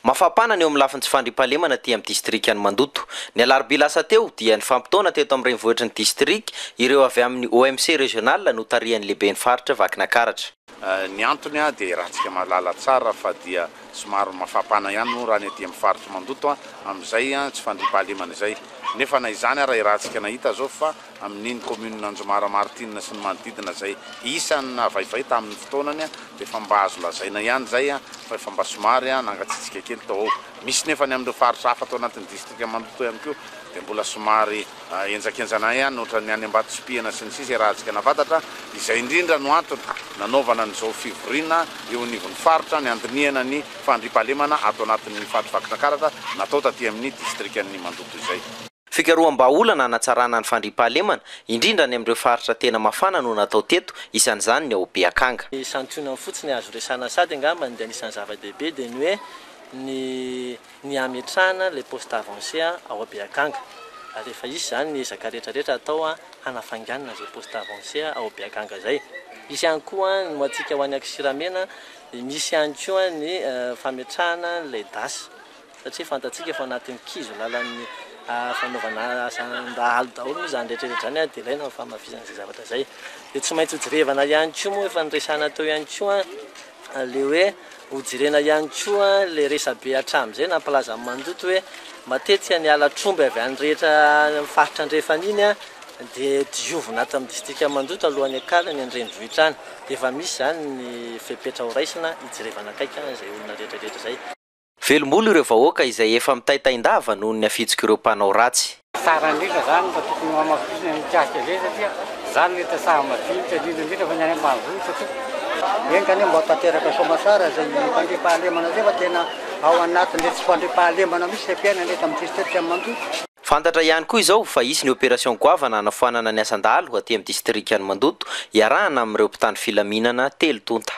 Mafapana ny eo amin'ny lafiny tsy fandriam-pahalemana aty amin'ny distrikan Mandoto. Ny alarobia lasa teo dia ny fampitona teto amin'ny renivohitry ny distrik ireo avy amin'ny OMC régional no tarihany lehibe ny faritra Vakinakaratra. Ny antony dia rahantsika malala tsara fa dia somary mafapana ihany no raha ny aty amin'ny faritra Mandoto amin'izay tsy fandriam-pahalemana izay. Nefa na izany raha rahantsika nahita zao fa amin'iny commune Anjomara Martina sy ny manodidina zay isany vaivay tamin'ny fotoanany dia efa mba azo lazaina ihany zay fa efa mba somary nangatsitsika kely tao. Misy nefa ny amin'ireo faritra hafa atao anatin'ny distrika Mandoto ihany koa dia mbola somary enjakenjana ihany ohatra ny any Ambatosipiana sy ny sisa rahantsika nafantatra izay indrindra no antony nanaovana an'izao fivoriana eo anivon'ny faritra ny andinihana ny fandriam-pahalemana ato anatin'ny faritra Vakinakaratra natao taty amin'ny distrikan'ny Mandoto izay. Fikaroham-baolana hanatsarana ny fandriam-pahalemana indrindra ny amin'ireo faritra tena mafana no natao teto isan'izany ny ao Beakanga. Ny santionany fotsiny azo resana sady angamba dia anisan'ny zava-dehibe dia ny hoe ny ametrahana le poste avancé ao Beakanga. Rehefa izy zany ny ezaka rehetrarehetra atao hanafanganana zay poste avancé ao Beakanga zay. Misy ihany koa no atsika ho any Akisiramena misy ihany koa ny fametrahana le dasy satria fantatsika efa anatin'ny kizo lalan'ny fanaovana asandahalo daholo izany rehetrarehetra zany dia ilaina ny famafizana izay zavatra zay. Dia tsy maintsy hojirevana ihany koa moa efa niresana teo ihany koa le hoe hojirena ihany koa le resabe hatramin'izay nampalaza amin'ny Mandoto hoe matetika ny alatromby avy any rehetra faritra andrefana iny dia diovina ato amin'ny distrika Mandoto alohan'ny akala ny andrenivohitra any. Efa misy zany ny fepetra ho raisina hijirevana akaiky izay olona rehetrarehetra zay. Velom-bolo ireo vahoaka izay efa mitaitaindava noho ny afitsika ireo mpanao ratsy. Tsara indrindra zany mba tokony mamafisina ny mikasika izay satria zany le tasaha madinika indrindra fa ny any ambanivohitra satria eny kanefa mba tanteraka soamasara izay fandriam-pahalemana zay fa tena ao anatin'le tsy fandriam-pahalemana misy le mpiaina ndraiky amin'ny distrika Mandoto. Fantatra ihany koa izao fa isy ny opération goavana hanafoanana ny asandalo aty amin'ny distrikan'ny Mandoto iarahana amin'ireo mpitandro filaminana telo tonta.